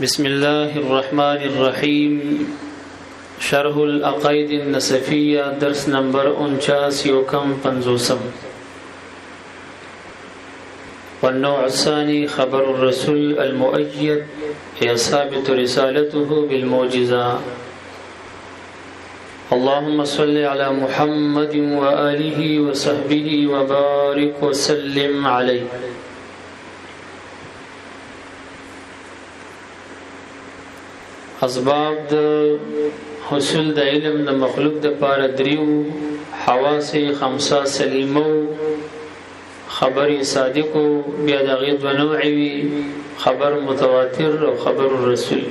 بسم الله الرحمن الرحيم. شرح العقائد النسفية درس نمبر 49 يوكم 50. والنوع الثاني خبر الرسول المؤيد هي ثابت رسالته بالمعجزة. اللهم صل على محمد وآله وصحبه وبارك وسلم عليه. اسباب د حصول د علم د مخلوق د پاره دریو حواس خمسه سلیمو خبر صادق بیا د غیب نوعي خبر متواتر او خبر الرسول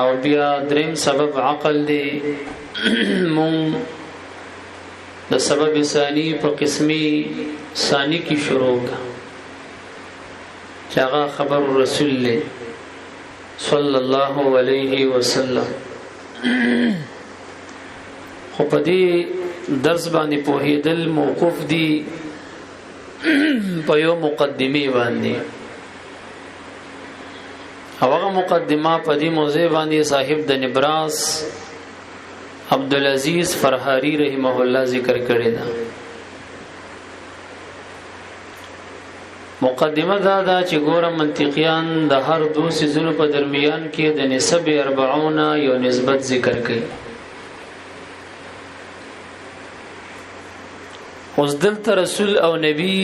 او بیا دریم سبب عقل دی مون د سبب ثانی په قسمی ثانی کی شروع چاغه خبر الرسول له صلی الله علیه وسلم. خو په دې درس باندې پوهیدل موقوف دي په یو مقدمه باندې. هغه مقدمه په دې موضوع باندې صاحب د نبراس عبدالعزیز فرحاری رحمه الله ذکر کړی دا. مقدمه دا چې ګورم منطقيان د هر دو سيزونو په درمیان کې د نسب 40 یو نسبت ذکر کړي. اوس دلته رسول او نبی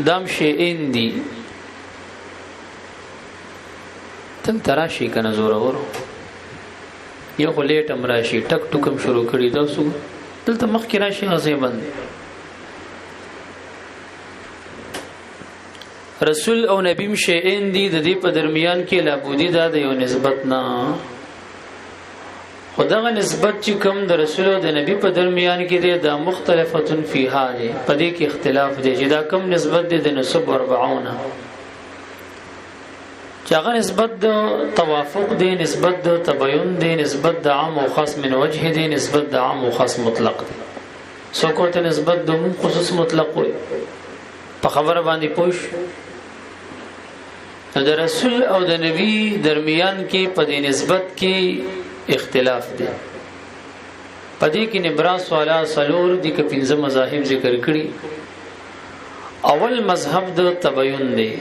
دام شیئین دي. تل تراشي کنه زور ورو یو خلیټ امراشي ټک ټکم شروع کړي دا سو دلته مخ کې راشي غزه بند. رسول او نبی شیئین دي د دې په درمیان کې لابودی دا د یو نسبت نه. خدغه نسبت چې کوم د رسول او د نبی په درمیان کې دی دا مختلفتن فیها دی. په دې کې اختلاف دی چې دا کوم نسبت دی د نسب 40 چې هغه نسبت د توافق دی، نسبت د تباین دی، نسبت د عام او خاص من وجه دی، نسبت د عام او خاص مطلق دی. سو کوته نسبت د عموم خصوص مطلق وي. په خبره باندې پوښ د رسول او د نبی درمیان کې په دې نسبت کې اختلاف دی. په دې کې نبراس والا سلور دي کې پنځه مذاهب ذکر کړي. اول مذهب د تباین دی.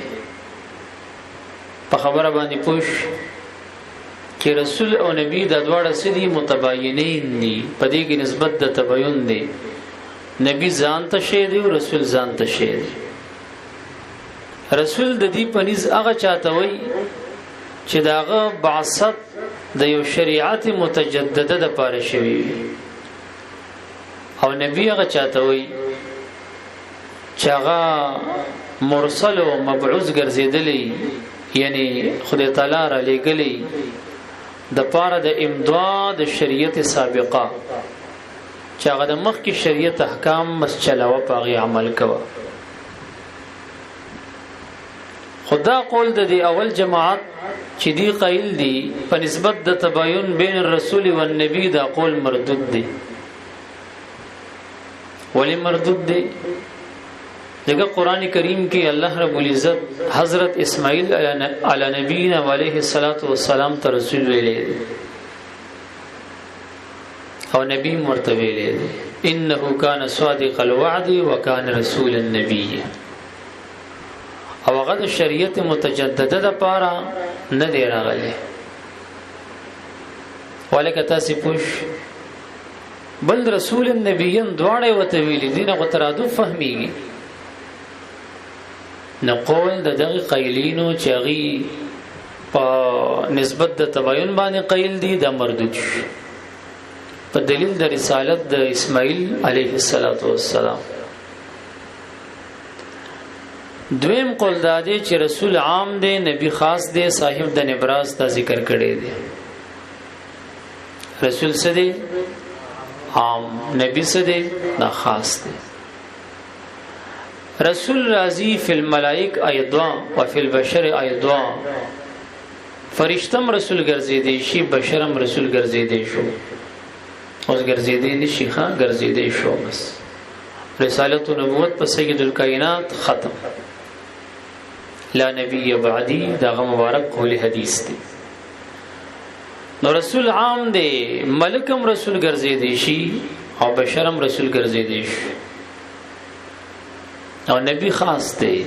په خبره باندې پوښ چې رسول او نبی د دواړه سړي متباینین دي. په دې کې نسبت د تباین دی. نبی ځان ته شی دی او رسول ځان ته شی دی. رسول د دې پنځ هغه چاته وي چې داغه بعثت د یو شریعت متجدده د پاره شوی او نبی هغه چاته وي چې هغه مرسل او مبعوث ګرځیدلی، یعنی خدای تعالی را لېګلی د پاره د امضاء د شریعت سابقه چې هغه د مخکې شریعت احکام مس چلاوه پاغي عمل کوه. خدا قول د دی اول جماعت چې دی قائل دی په نسبت د تباین بین الرسول و النبی دا قول مردود دی. ولی مردود دی؟ لکه قرآن کریم کې الله رب العزت حضرت اسماعیل علی نبینا علیه الصلاۃ والسلام ته رسول ویلې او نبی مرته ویلې انه کان صادق الوعد وکان رسول النبی. او هغه د شریعت متجدده د پاره نه دی راغلی. ولکه تاسو پوښ بل رسول النبیین دواړه وته ویلي دي نه غترادو فهميږي. نه قول د دغه قیلینو چاغي په نسبت د تباین باندې قیل دي د مردود په دلیل د رسالت د اسماعیل علیه السلام. دویم قول دا دی چې رسول عام دی، نبی خاص دی. صاحب د نبراس دا ذکر کړی دی. رسول څه دی؟ عام. نبی څه دی؟ دا خاص دی. رسول راضی فی الملائک ایضا و فی البشر ایضا. فرشتم رسول ګرځیدي شي، بشرم رسول ګرځیدي شو. اوس ګرځیدي نشي ښا ګرځیدي شو. بس رسالت و نبوت په سید الکائنات ختم. لا نبی بعدی دا مبارک قول حدیث دی. نو رسول عام دی، ملکم رسول ګرځیدي شي او بشرم رسول ګرځیدي شي، او نبی خاص دی.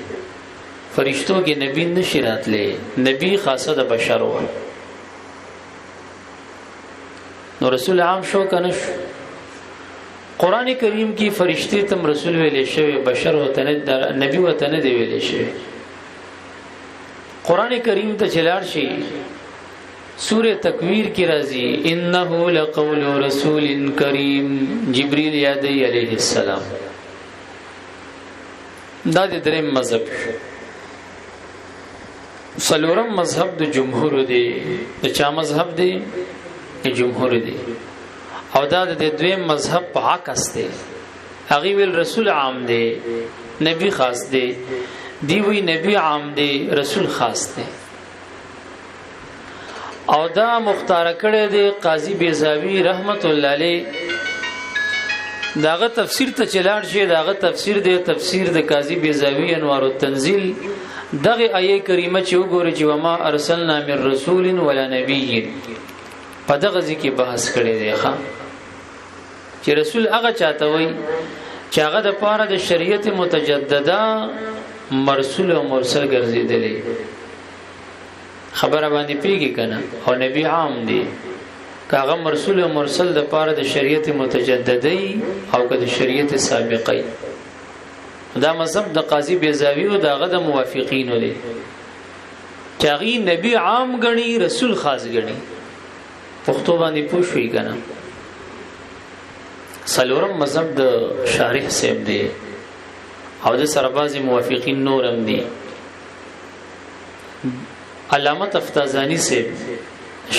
فرشتوں کې نبی نشی راتلې، نبی خاصه د بشر و. نو رسول عام شو کنه شو. قران کریم کې فرشتي تم رسول ویلې شوی، بشر وته نه، نبی وته نه دی ویلې شوی. قران کریم ته چلار شي سورہ تکویر کی راضی انه لقول رسول کریم، جبريل یادی علیہ السلام. دا د دریم مذهب. څلورم مذهب د جمهور دی. د چا مذهب دی؟ د جمهور دی. او دا د دویم مذهب په عکس دی. هغه ویل رسول عام دی، نبی خاص دی. دی وی نبی عام دی، رسول خاص دی. او دا مختار کړی دی قاضی بیزاوی رحمت الله علیه. داغه تفسیر ته چلاړ شي، داغه تفسیر دی تفسیر د قاضی بیزاوی انوار التنزیل. دغه آیه کریمه چې وګورئ چې وما ارسلنا من رسول ولا نبی، په دغه ځکه بحث کړی دی ښا چې رسول هغه چاته وای چې هغه د پاره د شریعت متجدده مرسول او مرسل ګرځیدلی. خبره باندې پیږي کنه. او نبی عام دی، کاغه مرسول او مرسل د پاره د شریعت متجددی او د شریعت سابقی. دا مذهب د قاضی بیزاوی او دغه د موافقین ولې چاغي نبی عام غني، رسول خاص غني. پښتو باندې پوښوي کنه. څلورم مذهب د شارح صاحب دی او د سربازي موافقین نورم دي. علامه تفتازانی صاحب،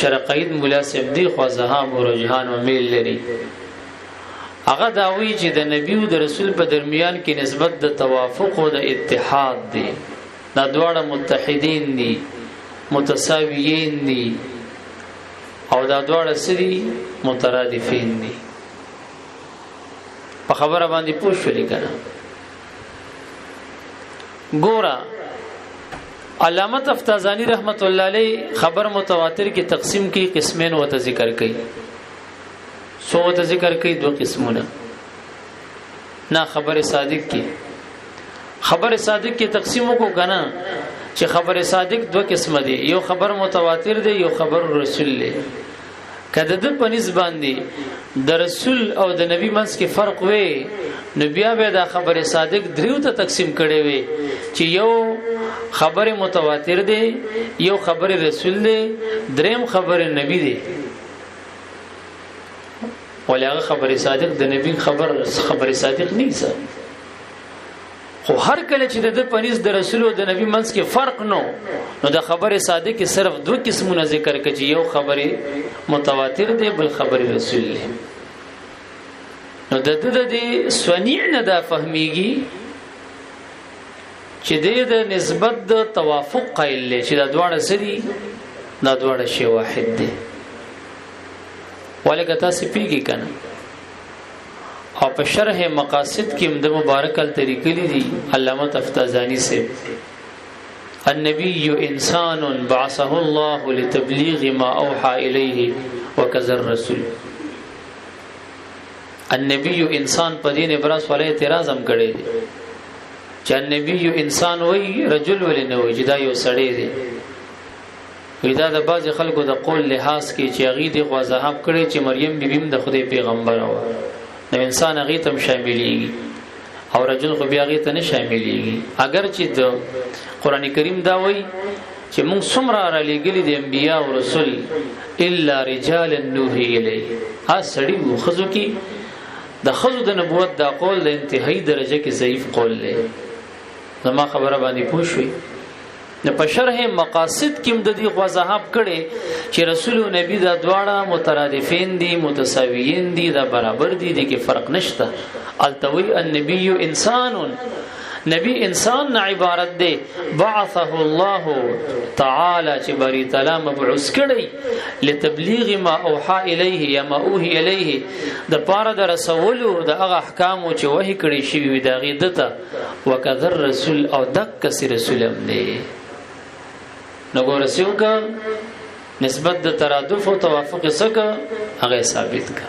شرقید مولا صاحب دی، خوازهام او رجحان او میل لري. هغه داوی چې د نبی او د رسول په درمیان کې نسبت د توافق او د اتحاد دی. دا دواړه متحدین دي، متساویین دي، او دا دواړه سری مترادفین دي. په خبره باندې پوښتنه کړه. ګورا علامه تفتازانی رحمت الله علیه خبر متواتر کی تقسیم کی قسمین وته ذکر کړي. سو وته ذکر کړي دو قسمونه. نا خبر صادق کی، خبر صادق کی تقسیم کو کنا چې خبر صادق دو قسم دي. یو خبر متواتر دی، یو خبر رسول دی. کله د پنځ باندې د رسول او د نبی منځ کې فرق وي، نو بیا به دا خبر صادق دریو ته تقسیم کړي وي چې یو خبر متواتر دی، یو خبر رسول دی، دریم خبر نبی دی. ولغه خبر صادق د نبی خبر صادق نه ځه. خو هر کله چې د پنځ د رسول او د نبی منځ کې فرق نو د خبر صادق کې صرف دو قسمونه ذکر کړي. یو خبر متواتر دی، بل خبر رسول دی. نو د سنیع نه دا فهميږي چې د نسبت د توافق قائل دی، چې دا دواړه سری دا دواړه شی واحد دی. ولکه تاسو پیږي کنه. او په شرح مقاصد کې د مبارک الطریقې دي علامه تفتازانی سے النبي انسان بعثه الله لتبلیغ ما اوحى الیه وكذا الرسول. النبي انسان په دین ابراس ولې اعتراض هم کړی دی چې النبي انسان وای رجل ولې نه وای، جدا یو سړی دی. ودا د باز خلکو د قول لحاظ کې چې غیدی غوازهاب کړي چې مریم بیبیم د خدای پیغمبر و، نو انسان هغه ته شاملېږي او رجل خو بیا هغه ته نه شاملېږي. اگر چې د قران کریم دا وایي چې موږ څومره را لېږلي د انبیا او رسول الا رجال نوحي الیه، سړي وو خزو کې د خزو د نبوت دا قول د انتهایی درجه کې ضعیف قول دی. زما خبره باندې پوښوي. نو په شرح مقاصد کې د دې وضاحت کړي چې رسول او نبی دا دواړه مترادفین دي، متساویین دي، دا برابر دي، د کې فرق نشته. التوی النبی انسان، نبی انسان نه عبارت دی. بعثه الله تعالی چې باری تعالی مبعوث کړي لتبلیغ ما اوحى الیه یا ما اوحي الیه د پاره د رسولو د هغه احکام چې وحی کړي شوی وي دا غي دته وکذر رسول او دک سی رسول هم دی. نګور رسول کا نسبت د ترادف او توافق سره هغه ثابت کا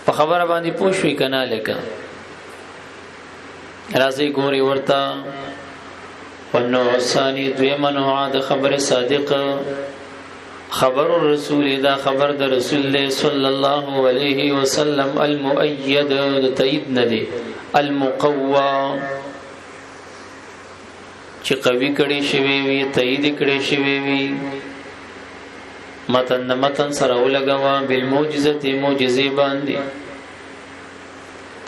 په خبره باندې پوښوي کنه لکه راځي ګوري ورته ونو ثاني دویمه نوع د خبر صادق خبر الرسول دا خبر د رسول صلی الله علیه وسلم المؤید د تایید نه دی المقوا چې قوی کړي شوی وي تایید کړي شوی وي متن سره ولګوا بالمعجزه معجزه باندې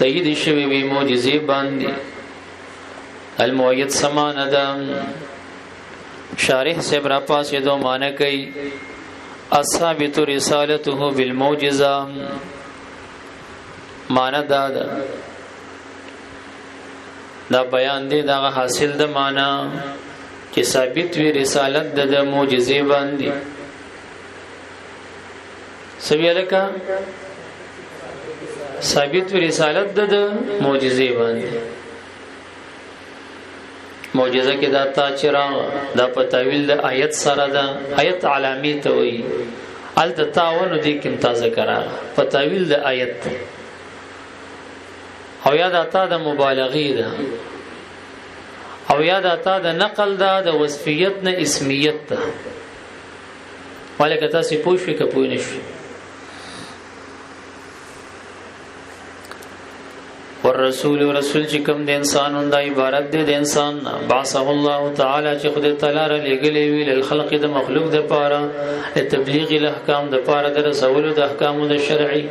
تایید شوی وي معجزه باندې المؤید سمان ادم شارح سے برا پاس یہ دو معنی کئی الثابت رسالته بالمعجزه معنی دا بیان دی دا حاصل د معنی چې ثابت وی رسالت د معجزه باندې سویل کا ثابت وی رسالت د معجزه باندې معجزه کې دا تا چرا دا په تعویل د آیت سره دا آیت علامی ته وي ال د تاونو دي کوم تازه کرا په تعویل د آیت او یاد اتا د مبالغه ده او یاد اتا د نقل ده د وصفیت نه اسمیت ده ولکه تاسو پوښی کپوی نشئ والرسول رسول چې کوم د انسانون د عبارت دی د انسان بعثه الله تعالی چې خدای تعالی را لګلې وی ل خلق د مخلوق د پاره تبلیغ الاحکام د پاره د رسول د احکام د شرعي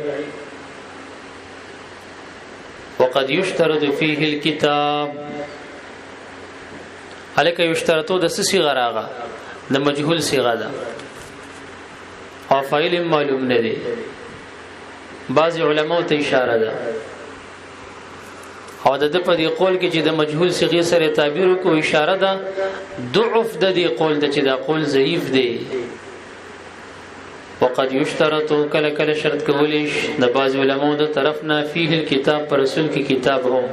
وقد يشترط فيه الكتاب هلکه یشترطو د صيغه راغه د مجهول صيغه ده او فاعل معلوم نه دي بعض علماء ته اشاره ده او د په دې قول کې چې د مجهول صيغه سره تعبیر کو اشاره ده ضعف د دې قول د چې دا قول ضعیف دی وقد يشترط کله کله شرط کولیش د بعض علماء د طرف نه فيه الكتاب پر رسول کې کتاب هم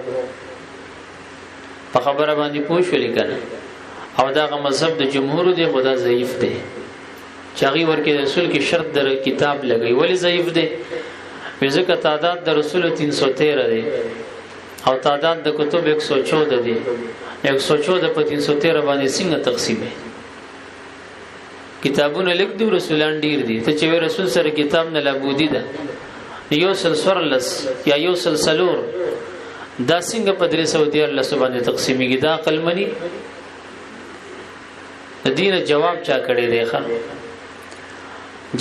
په خبره باندې پوښولې کنه او دا مذهب د جمهور دی خدا ضعیف دی چاغي ورکه رسول کې شرط د کتاب لګي ولی ضعیف دی ځکه تعداد د رسول 313 دی او تعداد د کتب 114 دی 114 په 313 باندې څنګه تقسیم دی کتابونه لیک دی رسولان ډیر دي ته چې رسول سره کتاب نه لابودی ده یو سلسلس یا یو سلسلور دا څنګه په 313 باندې تقسیمېږي دا عقل منی د دین جواب چا کړی دی ښا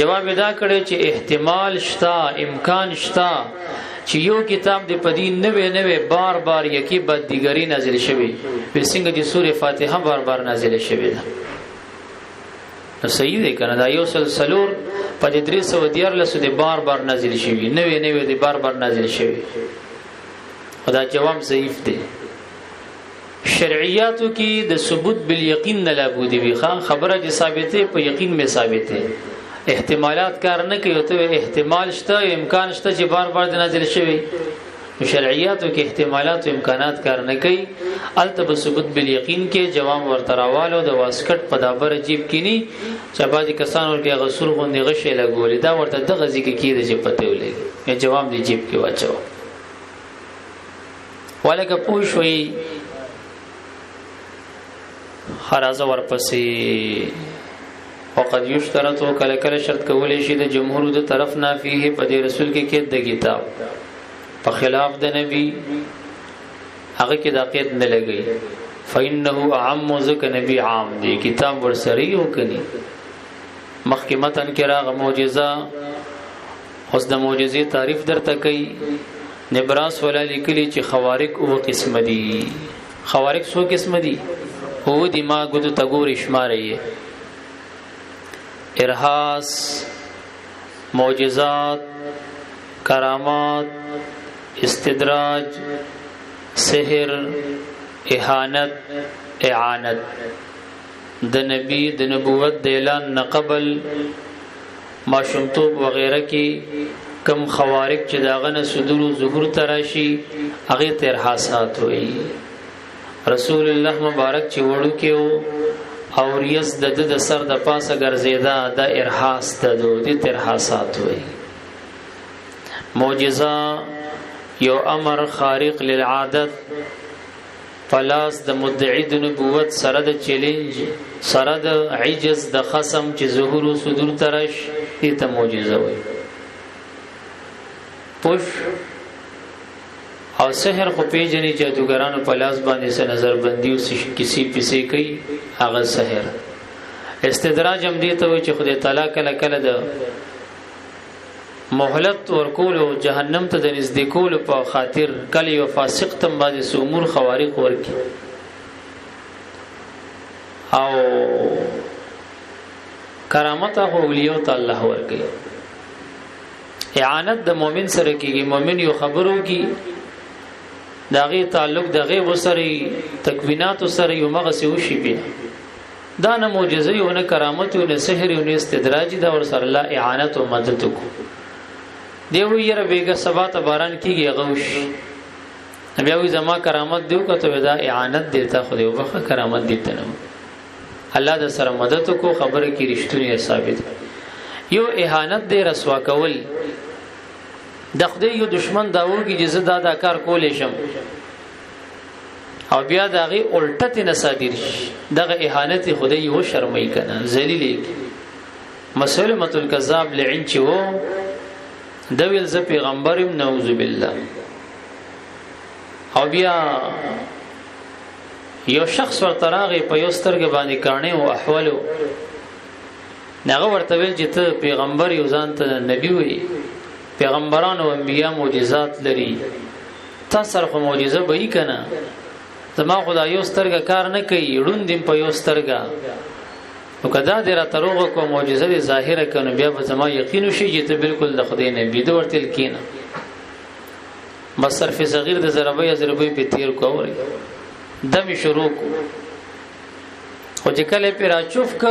جواب ادا کړی چې احتمال شتا امکان شتا چې یو کتاب د پدین نوې بار بار یکی بد دیګری نازل شوی په څنګه د سوره فاتحه بار بار نازل شوی ده نو صحیح دی کنه دا یو سلسلور په 314 د بار بار نازل شوی نوې د بار بار نازل شوی خدا جواب ضعیف دی شرعیاتو کې د ثبوت بالیقین نه لابودی وی خبره چې ثابته په یقین می ثابته احتمالات کار نه کوي ته احتمال شته امکان شته چې بار بار نازل شوی شرعیاتو کې احتمالات او امکانات کار نه کوي الته ثبوت بالیقین کې جواب ورتراوالو د واسکټ په دابر جیب کینی چې بعضی کسانو کې غسر غوندې غشې لګولې دا ورته د غزي کې کېده چې پته ولګي جواب دی جیب کې واچو ولکه پوښوي خرازه ورپسې وقد يشترط کله کله شرط کولې شي د جمهور د طرف نه فيه په دې رسول کې د کتاب په خلاف د نبی هغه کې د قید نه لګي فإنه عام ذک نبی عام دی کتاب ورسری او کني مخکې متن کې راغ معجزه اوس د معجزې تعریف درته کوي نبراس ولا لیکلي چې خوارق او قسم دي خوارق څو قسم دي هو دماغ د تګور شمارې ارهاس معجزات کرامات استدراج سحر، اهانت، اعانت د نبی د نبوت د اعلان نه قبل ماشومتوب وغیرہ کې کم خوارق چې داغه نه صدور او ظهور تراشي هغه ته ارهاسات وي. رسول الله مبارک چې وړو کې او ریس د سر د پاسه ګرځیدا د ارهاس د ارهاسات وي. معجزه یو امر خارق للعادت پلاس د مدعی د نبوت سره د چیلنج سره د عجز د خصم چې ظهور او صدور ترش دې ته معجزه وي. پوش او سحر خو پیجنې جادوګرانو پلاس باندې سره نظر بندي او کسی پیسې کوي هغه سحر. استدراج هم دې ته وي چې خدای تعالی کله کله د مهلت ورکول او جهنم ته د نزدیکول په خاطر کله یو فاسق تم باندې امور خوارق ورکی او کرامت او اولیاء ته الله ورکی. اعانت د مؤمن سره کیږي. مؤمن یو خبرو کی داغه تعلق د غیب سره تکوینات سره یو مغسی وشي بیا دا نه معجزه یو نه کرامت یو نه سحر یو نه استدراج دا ور سره الله اعانت او مدد کو دیو یره بیګه سبا ته باران کیږي غوش بیا وی زما کرامت دیو کته ودا اعانت دیتا خو دیو بخه کرامت دیته نه الله د سره مدد کو خبره کی رښتونی ثابت. یو اهانت دی رسوا کول د خدای یو دشمن داو کی جزه دا کار کولې شم او بیا دغه الټه نه صادر شي دغه اهانت خدای یو شرمای کنه ذلیل مسلمه الکذاب لعن چې وو دویل ز پیغمبرم نعوذ بالله. او بیا یو شخص ورتراغه په یو سترګ باندې کانه او احوالو نغه ورته ویل چې ته پیغمبر یو ځان ته نبی وي پیغمبرانو او انبیا معجزات لري تاسو سره معجزه به یې کنه زما خدای یو سترګ کار نه کوي ړوندیم په یو سترګ نو کدا دې را تروغه کو معجزه دې ظاهره کنه بیا به زما یقین شي چې ته بالکل د خدای نبی د ورتل کینه بس صرف صغیر د ضربې په تیر کووري دم شروع کو او چې کله پیرا چوف ک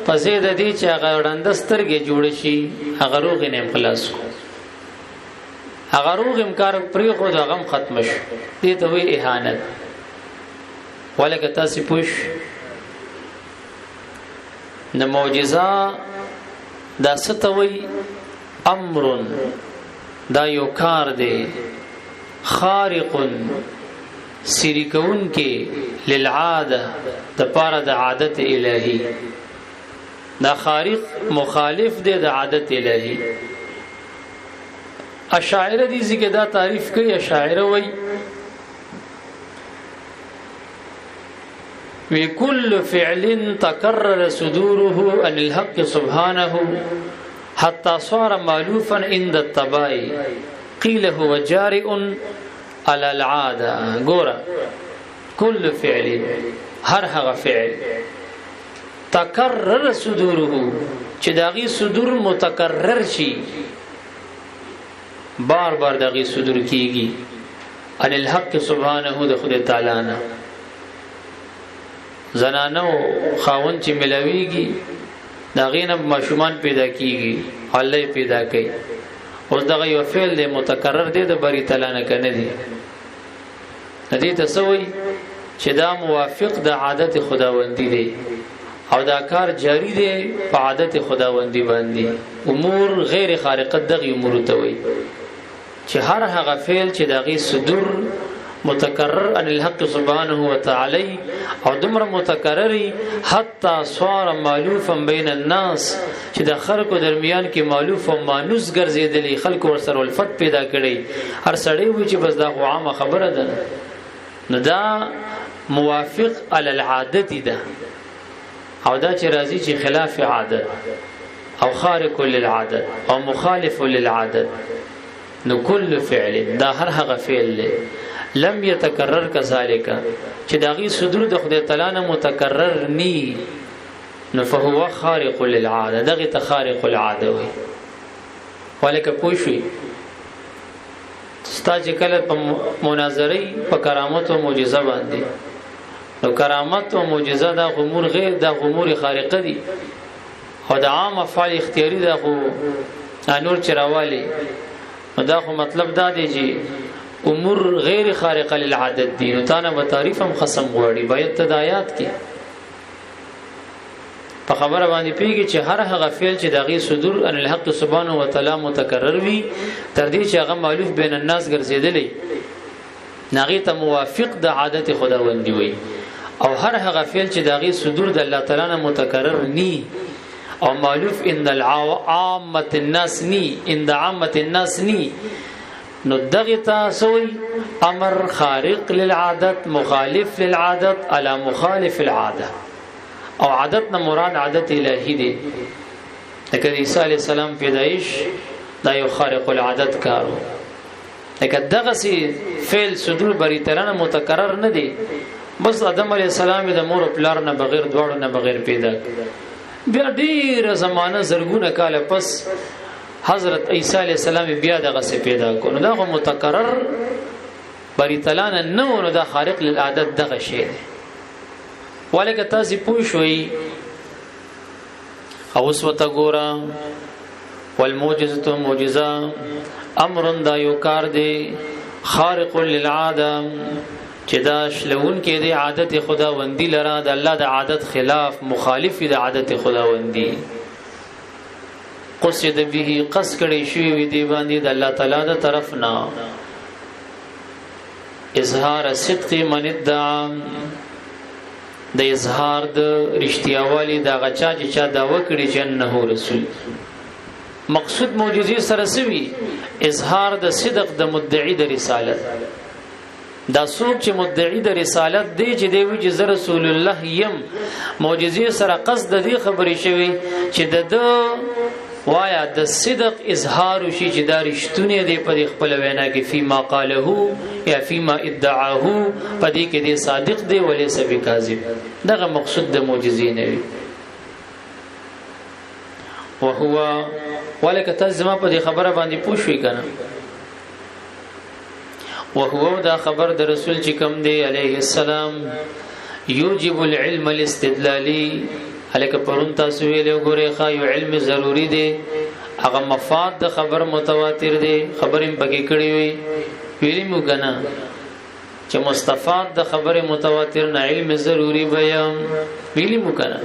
پسې د دې چې هغه وړاندسترګې جوړ شي هغه روغ نه خلاص کو هغه روغ امکار پرې خو دا غم ختم شي دې ته وی اهانت. ولکه تاسو پوښ د معجزه دا ستوي امر دا یو کار دی خارق سریکون کې للعاده د پاره د عادت الهی دا خارق مخالف دی د عادت الهی. اشاعره دي چې دا تعریف کوي اشاعره وای وكل فعل تكرر صدوره عن الحق سبحانه حتى صار مالوفا عند الطباع قيل هو جارئ على العاده. ګوره كل فعل هر هغه فعل تکرر صدوره چې داغي صدور متکرر شي بار بار داغي صدور کیږي ان الحق سبحانه د خدای تعالی نه زنانو خاون چې ملويږي داغي نه ماشومان پیدا کیږي الله پیدا کوي اوس دغه یو فعل دی متکرر دی د بری تعالی نه کنه دی ندی تسوي چې دا موافق د عادت خداوندی دی او دا کار جاری دی په عادت خداوندی باندې امور غیر خارقه دغه امور ته وي چې هر هغه فعل چې دغه صدور متکرر ان الحق سبحانه وتعالى او دمر متکرری حتی صار مالوفا بین الناس چې د خلکو درمیان کې مالوف او مانوس ګرځیدلی خلکو ورسره الفت پیدا کړي هر سړی وي چې بس دا عامه خبره ده نو دا موافق علی العادت ده او دا چې راځي چې خلاف عادت او خارق للعادت او مخالف للعادت نو کل فعل دا هر هغه فعل لم يتکرر كذلك چې داغي صدور د خدای تعالی نه متکرر ني نو فهو خارق للعاده دغه تخارق العاده وي. ولکه پوښي تا چې کله په مناظرې په کرامت او معجزه باندې نو کرامت او معجزه دا امور غیر دا امور خارقه دي او دا عام افعال اختیاري دا خو نور چروالی دا خو مطلب دا دی چې امور غیر خارقه للعادت دي نو تا نه به تعریف هم خصم غواړي باید تدایات کې په خبره باندې پیږي چې هر هغه فعل چې دغه صدور ان الحق سبحانه و تعالی متکرر وي تر دې چې هغه مالوف بین الناس ګرځیدلی ناغي ته موافق د عادت خداوندی وي او هر هغه فعل چې دغه صدور د الله تعالی نه متکرر ني او مالوف ان العامه الناس ني ان د عامه الناس ني نو دغه تاسوي امر خارق للعادت مخالف للعادت على مخالف العاده او عادت نه مراد عادت الهی دی لکه عیسی علی السلام پیدایش دا یو خارق العادت کارو لکه دغه سي فعل صدور بری ترانه متکرر نه دی بس آدم علی السلام د مور او پلار نه بغیر دواړو نه بغیر پیدا بیا ډیر زمانہ زرګونه کال پس حضرت عیسی علی السلام بیا دغه سي پیدا کو نو دا متکرر بری تلانه نو دا خارق للعادت دغه شی دی ولکه تاسو پوښوي او وسوته ګورا والمعجزه معجزه امر دا یو کار دی خارق للعاده چې دا شلون کې دی عادت خداوندی لرا د الله د عادت خلاف مخالف دی عادت خداوندی قصد به قص کړي شوی وي دی باندې د الله تعالی د طرف نه اظهار صدق من ادعا د اظهار د رښتیاوالي د غچا چې چا دا وکړي چې انه رسول مقصود معجزې سره سوي اظهار د صدق د مدعی د رسالت دا څوک چې مدعی د رسالت دی چې دی وی چې رسول الله يم معجزې سره قصد د دې خبرې شوی چې د وایا د صدق اظهار شي چې دا رښتونه دی په خپل وینا کې فيما قاله یا فيما ادعاه په دې کې دی صادق دی ولې سبي کاذب دغه مقصود د معجزې نه وي وهو ولکه تاسو په دې خبره باندې پوښوي کنه وهو دا خبر د رسول چې کوم دی عليه السلام يوجب العلم الاستدلالي الکه پرون تاسو ویلو ګوره خایو علم ضروری دی هغه مفاد د خبر متواتر دی خبرې بګی کړی وی ویلی مو کنه چې مستفاد د خبر متواتر نه علم ضروری بیان ویلی مو کنه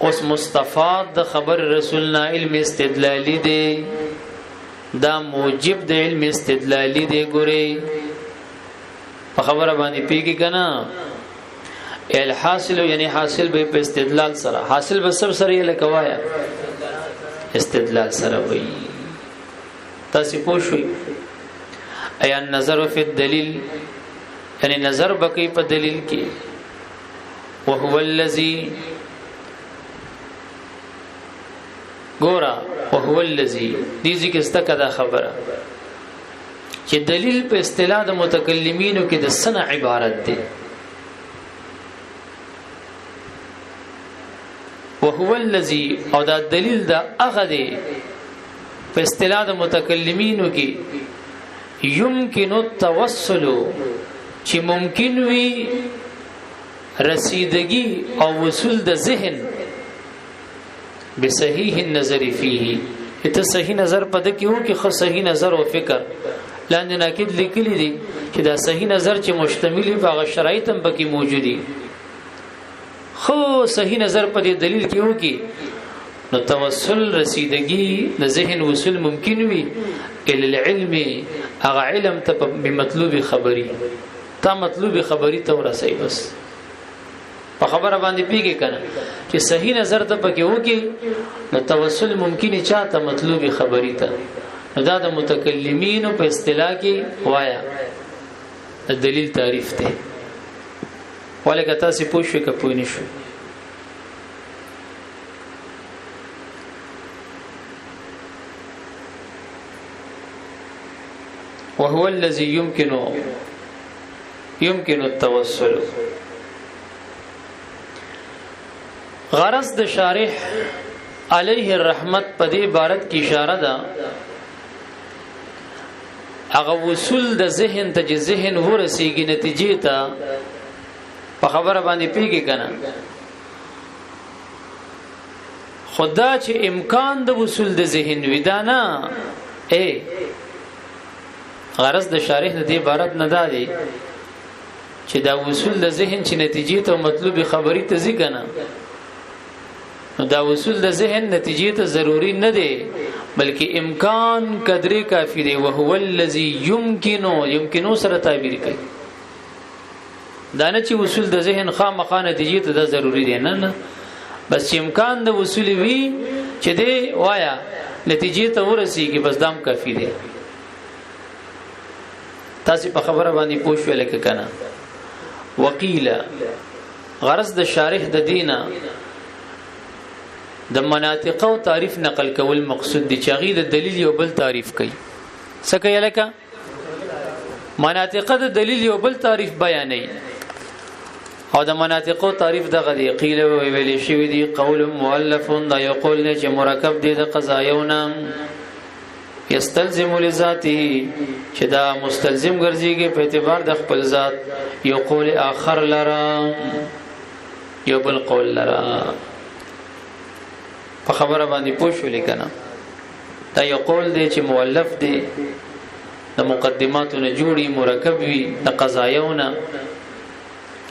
اوس مستفاد د خبر رسول نه علم استدلالی دی دا موجب د علم استدلالی دی ګوره په خبره باندې پیږي کنه الحاصل یعنی حاصل به په استدلال سره حاصل به سب سره لکوایا استدلال سره وي تاسو پوښوي ایا نظر فی الدلیل یعنی نظر بکی په دلیل کې وهو الذی ګورا وهو الذی دې ځکه استکدا خبره چې دلیل په اصطلاح د متکلمینو کې د صنع عبارت دی وهو الذي او دا دلیل دا هغه دی په اصطلاح د متکلمینو کې يمكن التوسل چې ممکن وي رسیدگی او وصول د ذهن بصحیح النظر فيه ته صحیح نظر پد کیو کې خو صحیح نظر او فکر لاندې ناکید لیکلی دي چې دا صحیح نظر چې مشتمل وي هغه شرایط هم پکې موجودي خو صحیح نظر په دې دلیل کې وو کې نو توسل رسیدگی د ذهن وصول ممکن وي ال العلم هغه علم ته په مطلوب خبري تا مطلوب خبري ته ورسي بس په خبره باندې پیږي کنه چې صحیح نظر ته پکې وو کې نو توسل ممکن چاته مطلوب خبري ته دا د متکلمینو په اصطلاح کې وایا د دلیل تعریف ته ولکه تاسو پوښښ کپوی نشو وهو الذي يمكن التوسل غرض د شارح علیه الرحمت په دې عبارت کې اشاره ده هغه وصول د ذهن ته چې ذهن ورسیږي نتیجې ته په خبره باندې پیږي کنه خدا چې امکان د وصول د ذهن ودانا غرض د شارح د عبارت نه دادي چې دا وصول د ذهن چې نتیجې ته مطلوب خبري ته ځي کنه نو دا وصول د ذهن نتیجې ته ضروری نه دی بلکې امکان قدرې کافی دی او هو الذی یمکنو سره تعبیر کوي دا نه چې وصول د ذهن خامخا نتیجې ته دا ضروری دی نه بس چې امکان د وصول وی چې دی وایا نتیجې ته ورسیږي بس دام کافی دی تاسو په خبره باندې پوښښ وکړئ کنه وقیل غرض د شارح د دینه د مناطق او تعریف نقل کول مقصود دي چې غي د دلیل یو بل تعریف کوي څه کوي لکه مناطق د دلیل یو بل تعریف بیانوي او د مناطق او تعریف دغه دی قیل ویل شي دي قول مؤلف دا یو قول نه چې مرکب دي د قضایونه یستلزم لذاته چې دا مستلزم ګرځيږي په اعتبار د خپل ذات یو قول آخر لرا یو بل قول لرا په خبره باندې پوښول کنه دا یو قول دی چې مؤلف دی د مقدماتو نه جوړي مرکب وي د قضایونه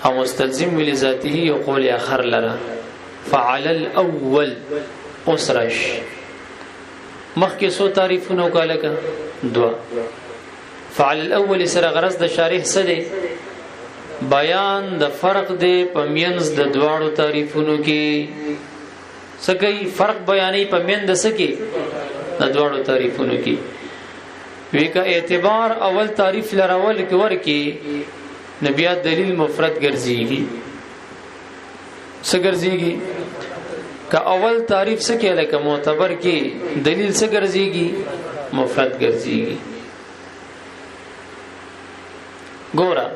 او مستلزم لذاته یو قول آخر لرا فعل الاول اسرش مخکې سو تعریفونه وکاله دوا فعل الاول سره غرض د شارح څه دی بیان د فرق دی په مینځ د دواړو تعریفونو کې سکی فرق بیانې په مند سکی د دواړو تعریفونو کې وی کا اعتبار اول تعریف لراول کې ورکی نبیا دلیل مفرد ګرځيږي څه ګرځيږي کا اول تعریف سکی لکه معتبر کې دلیل څه ګرځيږي مفرد ګرځيږي ګورا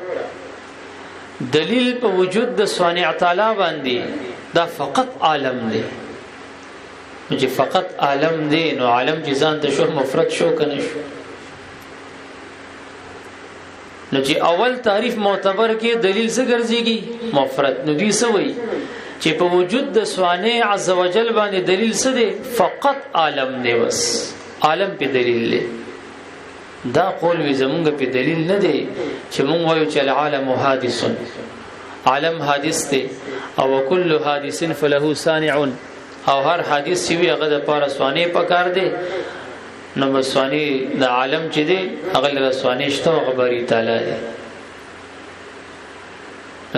دلیل په وجود د صانع تعالی باندې دا فقط عالم دی چې فقط عالم دی نو عالم جزان ته شو مفرد شو کنه شو نو چې اول تعریف معتبر کې دلیل څه ګرځيږي مفرد نو دوی څه وایي چې په وجود د صانع عزوجل باندې دلیل څه دی فقط عالم دی بس عالم په دلیل دی دا قول وی زمونږ په دلیل نه دی چې مونږ وایو چې العالم حادث عالم حادث دی او کل حادث فله صانع او هر حادث چې وی هغه د پاره صانع پکار دی نو صانع د عالم چې دی هغه له صانع شته خبري تعالی دی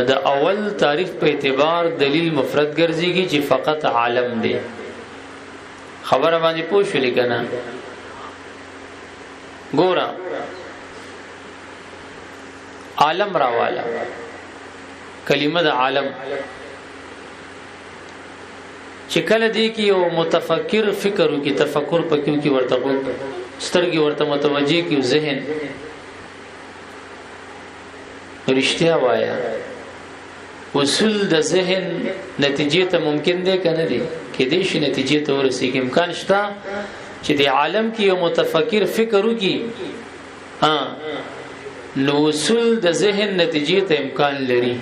دا اول تعریف په اعتبار دلیل مفرد ګرځيږي چې فقط عالم دی خبره باندې پوښولې کنه ګورا عالم راواله کلمه د عالم چې کله دی کې یو متفکر فکر او کې تفکر پکې کې ورته سترګي ورته متوجي کې ذهن رښتیا وایا وصول د ذهن نتیجې ته ممکن دی کنه دی کې دې شي نتیجې ته ورسېږي امکان شته چې د عالم کې یو متفکر فکر وکي نو وصول د ذهن نتیجې ته امکان لري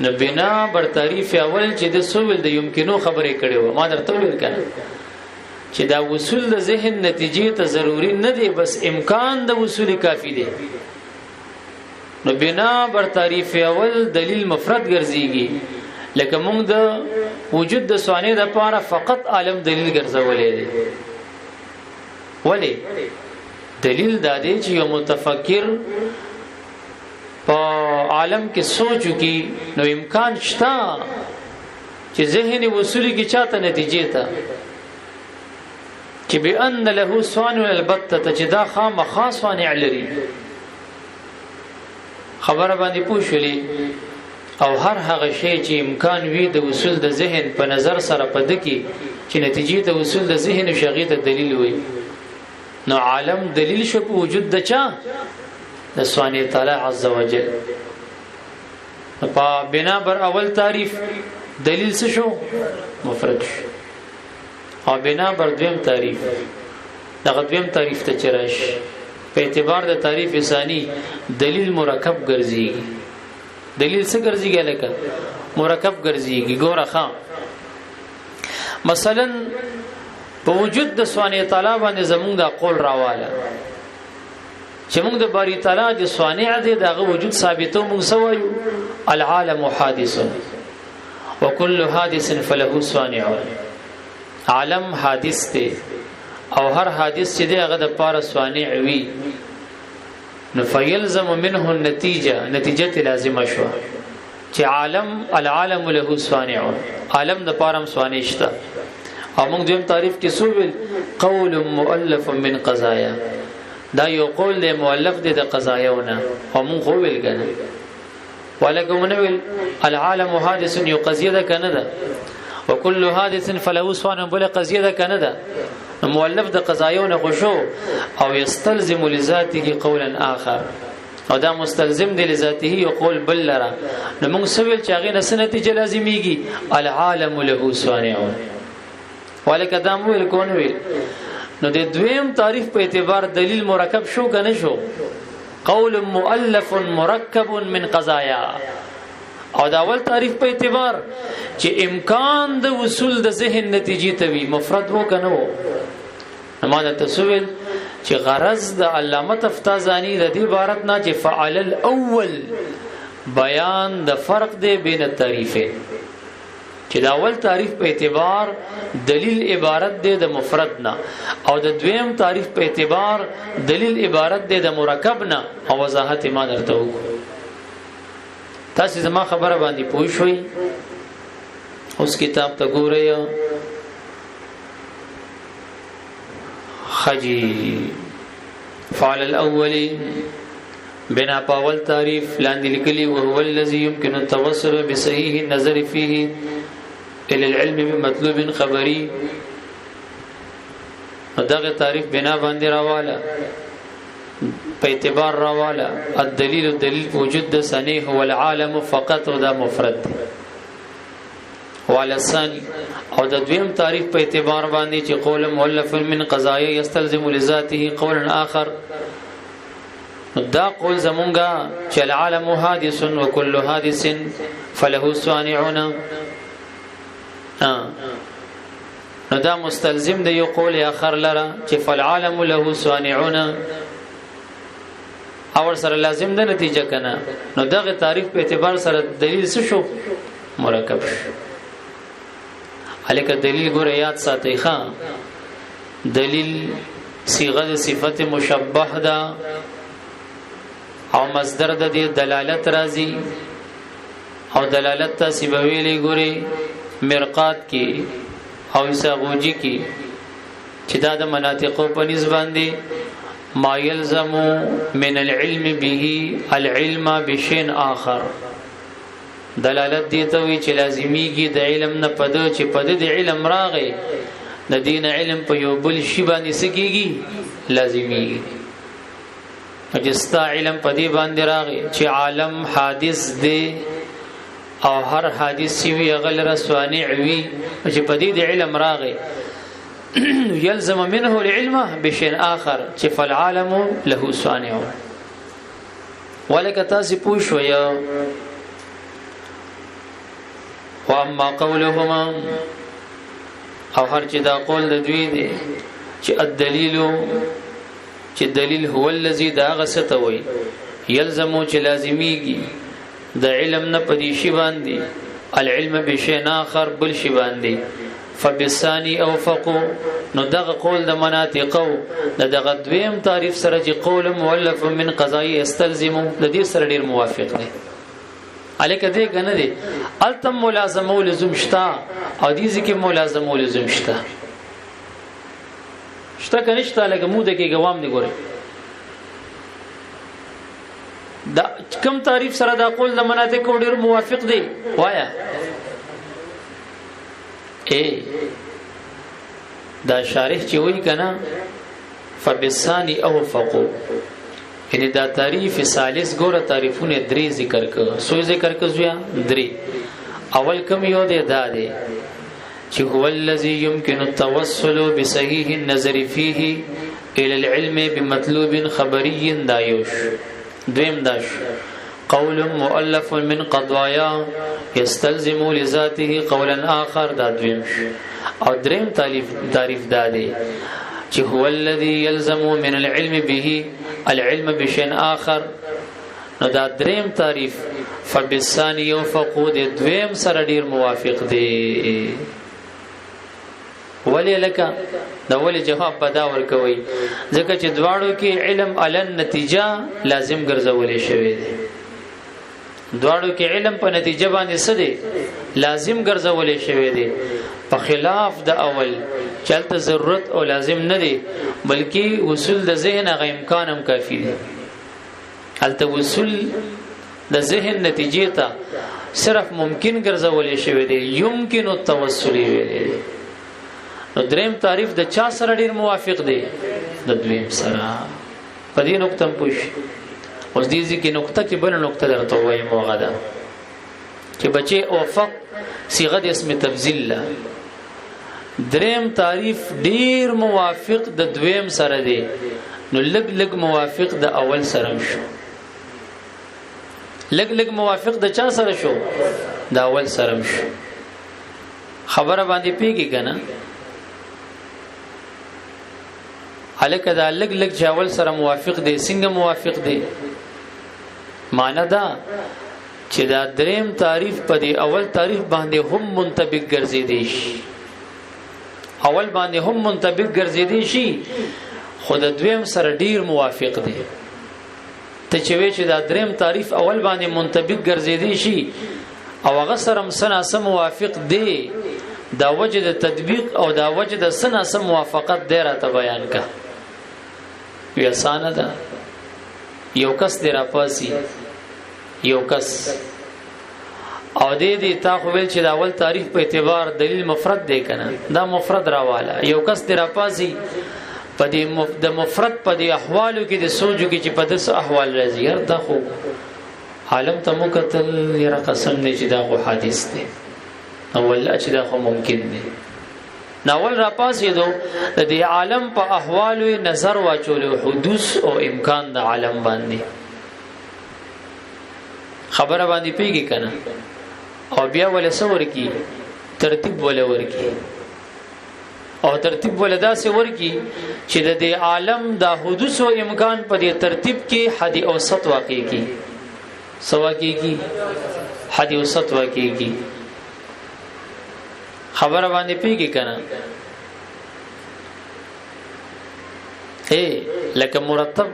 نو بنا بر تعریف اول چې د سوول د یمکنو خبرې کړي و ما درته ویل کنه چې دا وصول د ذهن نتیجې ته ضروری نه دی بس امکان د وصول کافی دی نو بنا بر تعریف اول دلیل مفرد ګرځيږي لکه موږ د وجود د صانع د پاره فقط عالم دلیل ګرځولې دی ولی دلیل دا دی چې یو متفکر په عالم کې سوچو کې نو امکان شته چې ذهن وصولي کې چاته نتیجې ته چې بأن له صانع البتة چې دا خاص صانع لري خبره باندې پوښلې او هر هغه شی چې امکان وي د وصول د ذهن په نظر سره پد کې چې نتیجې ته وصول د ذهن او شغې ته دلیل وي نو عالم دلیل شو په وجود د چا د صانع تعالی عز وجل په بنا بر اول تعریف دلیل څه شو مفرد شو او بنا بر دویم تعریف دغه دویم تعریف ته چرش په اعتبار د تعریف ثانی دلیل مرکب ګرځي. دلیل څه ګرځي لکه مرکب ګرځي. ګوره ښا مثلا په وجود د سوانه تعالی باندې زمونږ د قول راواله چې موږ د باری تعالی د صانع دی دغه وجود ثابتو موږ سوایو العالم حادث وكل حادث فله صانع. عالم حادث دی او هر حادث چې دی هغه د پاره صانع وي نو فیلزم منه النتیجه لازمه شو چې العالم له صانع عالم د پاره صانع شته. او موږ دیم تعریف کې سوول قول مؤلف من قضايا دا یو قول دی مؤلف دی د قضایاونه او موږ خو ویل کنه ولکه منویل العالم حادث یو قضیه ده کنه ده وكل حادث فله صانع بل قضیه ده کنه ده مؤلف د قضایاونه خو او یستلزم لذاته قولا آخر او دا مستلزم دی لذاته یو قول بل لرا نو موږ سویل چې هغه نسنتی لازمیږي العالم له صانع ولکه دا مو ویل کون ویل نو د دویم تعریف په اعتبار دلیل مرکب شو کنه شو قول مؤلف مرکب من قضايا. او دا اول تعریف په اعتبار چې امکان د وصول د ذهن نتیجې ته وي مفرد وو کنه وو. نماذج تسویل چې غرض د علامه تفتازانی د دې عبارت نه چې فعل الاول بیان د فرق دی بین التعریفین چې دا اول تعریف په اعتبار دلیل عبارت دی د مفرد نه او د دویم تعریف په اعتبار دلیل عبارت دی د مرکب نه او وضاحت ما درته وکړو. تاسو زما خبره باندې پوه شئ. اوس کتاب ته ګورئ خجی فعل الاول بنا پاول تعریف لاندې لیکلي وهو الذي يمكن التوصل بصحيح النظر فيه الى العلم بمطلوب خبري. دغه تعریف بنا باندې راواله په اعتبار راواله الدلیل وجود د ثانی هو العالم فقط ودا مفرد وعلى الثاني او د دویم تعریف په اعتبار باندې چې قول مؤلف من قضايا يستلزم لذاته قول آخر دا قول زمونږه چې العالم حادث وكل حادث فله صانعون نو دا مستلزم دی یو قول آخر لره چې فالعالم له صانعون اور سره لازم ده نتیجه کنه. نو دغه تعریف په اعتبار سره دلیل څه شو مرکب شو. الکه دلیل ګوره یاد ساتئ ښا دلیل صيغه د صفت مشبه ده او مصدر د دلالت راځي او دلالت ته سیبویلې ګوري مرقات کې او اساغوجي کې چې دا د مناطقو په نسبت دي ما يلزم من العلم به العلم بشيء آخر. دلالت دی ته وی چې لازمیږي د علم نه پدو چې پد د علم راغی د دین علم په یو بل شی باندې سکیږي لازمیږي. اجستا علم پدی باندې راغی چې عالم حادث دی او هر حادث وی غل رسوانع وی چې پدی د علم راغی يلزم منه العلم بشيء آخر چې فالعالم له صانع. ولک تاسو پوښوي واما قولهما او هر چې دا قول د دوی دی چې الدلیل چې دلیل هو الذي دا غستوي يلزم چې لازمیږي د علم نه پدې شی باندې العلم بشيء آخر بل شی باندې فبالثاني اوفقوا. نو دغه قول د مناطقو دغه دویم تعریف سره چې قول مؤلف من قضايا يستلزم د دې سره ډیر موافق دی. الکه دې کنه دي التم ملازمه ولزم شتا او دې ځکه ملازمه ولزم شتا کنيشتا لکه موده کې غوام دی ګوري دا کم تعریف سره دا قول د مناطق ډیر موافق دی وایا دا شارح چې وایي کنه فبالثاني اوفقوا یعنی دا تعریف ثالث ګوره تعریفونه درې ذکر کړه سو ذکر کړه درې اول کوم یو دی دا دی چې هو الذي يمكن التوصل بصحيح النظر فيه الى العلم بمطلوب خبري دایوش دویم داش قول مؤلف من قضايا يستلزم لذاته قولا آخر دا دویم او دریم تعریف دادی چې هو الذي يلزم من العلم به العلم بشيء آخر نو دا دریم تعریف فبالثاني وفقود دویم سره ډیر موافق دی ولی لکه دا ولی جواب بدا ورکوي ځکه چې دواړو کې علم علن نتیجه لازم ګرځولې شوی دی دواړو کې علم په نتیجه باندې څه دی لازم ګرځولې شوی دی په خلاف د اول چلته ضرورت او لازم نه دی بلکې وصول د ذهن غو امکان هم کافی دی الته وصول د ذهن نتیجه ته صرف ممکن ګرځولې شوی دی يمكن التوصل ویلې نو دریم تعریف د چا سره ډیر موافق دی د دویم سره په دې نقطه پوښ اوس دې ځکه نقطه کې بل نقطه درته وایم وغدا چې بچي اوفق صيغه د اسم تفضیل لا دریم تعریف ډیر موافق د دویم سره دی نو لګ موافق د اول سره شو لګ موافق د چا سره شو د اول سره شو خبره باندې پیږي کنه الکه دا لګ چاول سره موافق دی څنګه موافق دی معنا دا چې دا دریم تعریف په دی اول تعریف باندې هم منطبق ګرځیدي شي اول باندې هم منطبق ګرځیدي شي خود دویم سره ډیر موافق دی ته چې دا دریم تعریف اول باندې منطبق ګرځیدي شي او هغه سره سم موافق دی دا وجه د تطبیق او دا وجه د سم موافقت دی راته بیان کا وی آسان ده یو کس دی را پاسی یو کس او دې تا خو ویل چې دا اول تعریف په اعتبار دلیل مفرد دی کنه دا مفرد راواله یو کس دی را پاسی په دې د مفرد په دې احوالو کې د سوچو کې چې په داس احوال راځي هر دا خو عالم ته مقتل یره قسم نه چې دا خو حادث دی اول چې دا خو ممکن دی ناول را پاسې دو د دې عالم په احوالو نظر واچول حدوث او امکان د عالم باندې خبره باندې پیږي کنه او بیا ول سور کی ترتیب ول ورکی او ترتیب ول داسې ورکی چې د دې عالم د حدوث او امکان په دې ترتیب کې حد اوسط واقع کی سوا کی حد اوسط واقع کی خبره باندې پیږي کنه لکه مرتب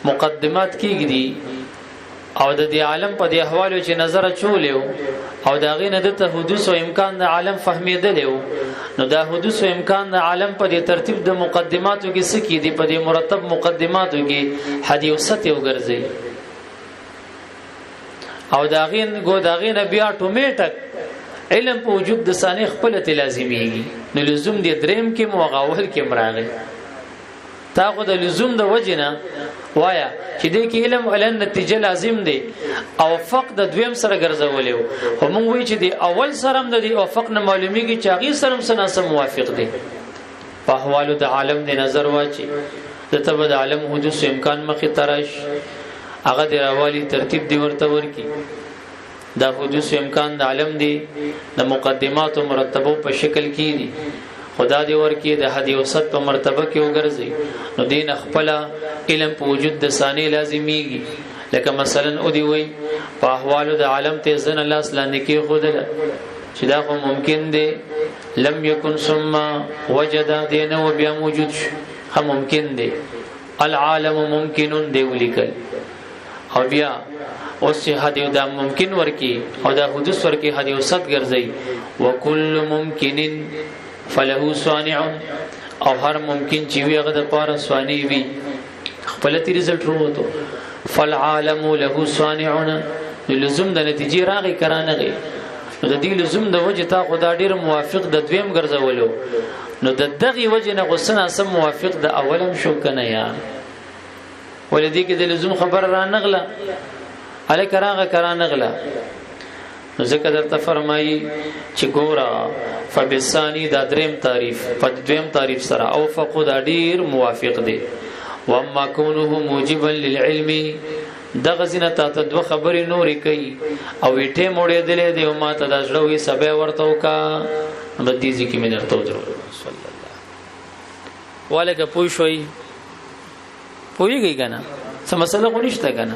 مقدمات کیږي دي او د دې عالم په دې احوالو چې نظر چولیو او دا غینه د حدوث او امکان د عالم فهمیدلیو نو دا حدوث او امکان د عالم په دې ترتیب د مقدماتو کې سکی دي په دې مرتب مقدماتو کې حدیثت یو ګرځي او دا غین بیا اتوماتیک علم په وجود د ثاني خپل ته لازميږي نو لزوم دې دریم کې مغاول کې مراغه تا خو د لزوم د وجنه وایا چې دې کې علم علن نتیجه لازم دی او فقط د دویم سره ګرځولیو او موږ وی چې د اول سره هم د او فقط نه معلومیږي چې هغه سره سناسم موافق دی په احوالو د عالم د نظر واچي د تبد عالم حدوث امکان مخې ترش هغه د راوالي ترتیب دی ورته ورکی دا حدوث امکان د عالم دی د مقدمات او مرتبو په شکل کې دي خدا دی ورکی د حدی اوسط په مرتبه کې وګرځي نو دین خپل علم په وجود د ثاني لازميږي لکه مثلا او دی وای په احوالو د عالم ته ځن الله اسلام کې خودل چې دا خو ممکن دی لم یکن ثم وجد دین او بیا موجود هم ممکن دی العالم ممکن دی ولیکل او بیا اوس حدیث دا ممکن ورکی او دا حدوث ورکی حدیث صد ګرځي وکل ممکن فله صانع او هر ممکن چې ویغه د پاره صانع وي خپل تی رزلټ وروته فالعالم له صانعون لزوم د نتیجې راغی کرانه غي د دې لزوم د وجه تا خدا ډیر موافق د دویم ګرځولو نو د دغه وجه نه غسنه سم موافق د اولم شو کنه یا ولدي کې د لزوم خبر را نغله اله کراغه کرانه غله ذکر درته فرمایي چې ګورا فبسانی دا دریم تعریف په دویم تعریف سره او فقد ډیر موافق دی واما كونه موجبا للعلم دغه زینه ته دوه خبرې نورې کوي او ویټه موړې دلې دی او ما ته د ژړوي سبه ورته وکا بدیزي کې مې درته وځو صلی الله والک پوښوي پوېږي کنه څه مسله غوښته کنه